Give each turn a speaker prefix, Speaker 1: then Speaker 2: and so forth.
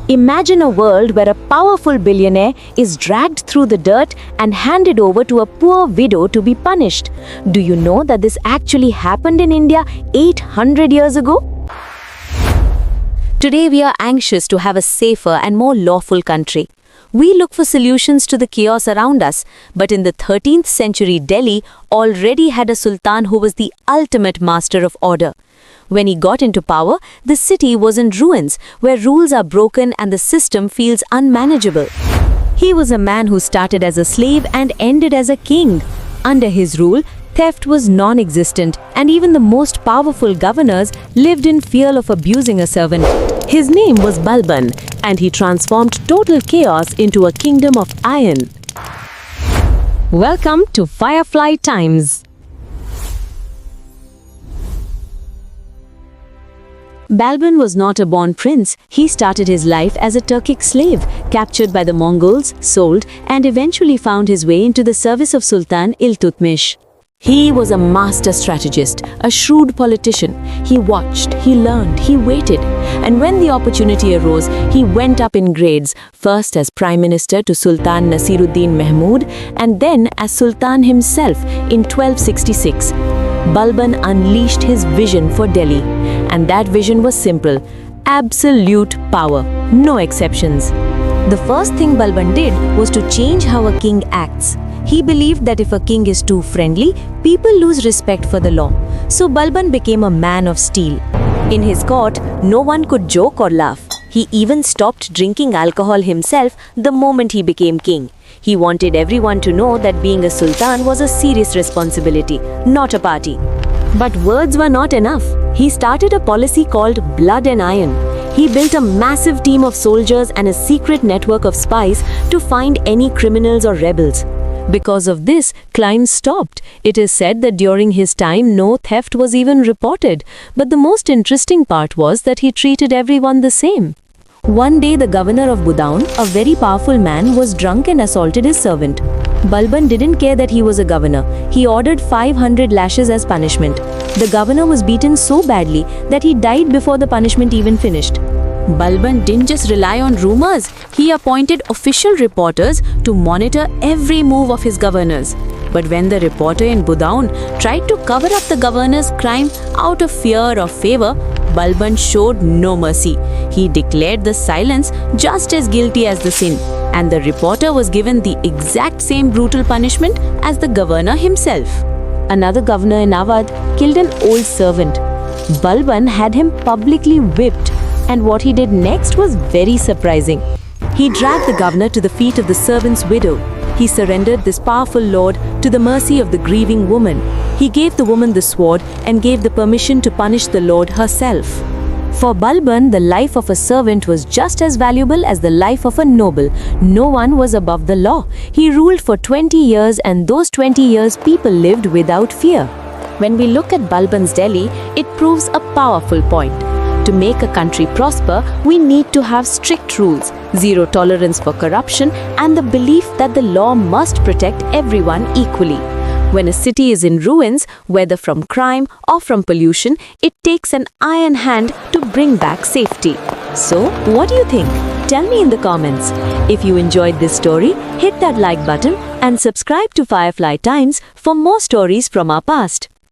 Speaker 1: Imagine a world where a powerful billionaire is dragged through the dirt and handed over to a poor widow to be punished. Do you know that this actually happened in India 800 years ago? Today we are anxious to have a safer and more lawful country. We look for solutions to the chaos around us, but in the 13th century Delhi already had a sultan who was the ultimate master of order. When he got into power, the city was in ruins, where rules are broken and the system feels unmanageable. He was a man who started as a slave and ended as a king. Under his rule, theft was non-existent, and even the most powerful governors lived in fear of abusing a servant. His name was Balban, and he transformed total chaos into a kingdom of iron. Welcome to Firefly Times. Balban was not a born prince. He started his life as a Turkic slave, captured by the Mongols, sold, and eventually found his way into the service of Sultan Iltutmish. He was a master strategist, a shrewd politician. He watched, he learned, he waited. And when the opportunity arose, he went up in grades, first as Prime Minister to Sultan Nasiruddin Mahmud, and then as Sultan himself in 1266. Balban unleashed his vision for Delhi. And that vision was simple: absolute power, no exceptions. The first thing Balban did was to change how a king acts. He believed that if a king is too friendly, people lose respect for the law. So Balban became a man of steel. In his court, no one could joke or laugh. He even stopped drinking alcohol himself the moment he became king. He wanted everyone to know that being a sultan was a serious responsibility, not a party. But words were not enough. He started a policy called Blood and Iron. He built a massive team of soldiers and a secret network of spies to find any criminals or rebels. Because of this, crime stopped. It is said that during his time, no theft was even reported. But the most interesting part was that he treated everyone the same. One day, the governor of Budaun, a very powerful man, was drunk and assaulted his servant. Balban didn't care that he was a governor. He ordered 500 lashes as punishment. The governor was beaten so badly that he died before the punishment even finished. Balban didn't just rely on rumors. He appointed official reporters to monitor every move of his governors. But when the reporter in Budaun tried to cover up the governor's crime out of fear or favor, Balban showed no mercy. He declared the silence just as guilty as the sin, and the reporter was given the exact same brutal punishment as the governor himself. Another governor in Awadh killed an old servant. Balban had him publicly whipped, and what he did next was very surprising. He dragged the governor to the feet of the servant's widow. He surrendered this powerful lord to the mercy of the grieving woman. He gave the woman the sword and gave the permission to punish the lord herself. For Balban, the life of a servant was just as valuable as the life of a noble. No one was above the law. He ruled for 20 years, and those 20 years people lived without fear. When we look at Balban's Delhi, it proves a powerful point. To make a country prosper, we need to have strict rules, zero tolerance for corruption, and the belief that the law must protect everyone equally. When a city is in ruins, whether from crime or from pollution, it takes an iron hand to bring back safety. So, what do you think? Tell me in the comments. If you enjoyed this story, hit that like button and subscribe to Firefly Times for more stories from our past.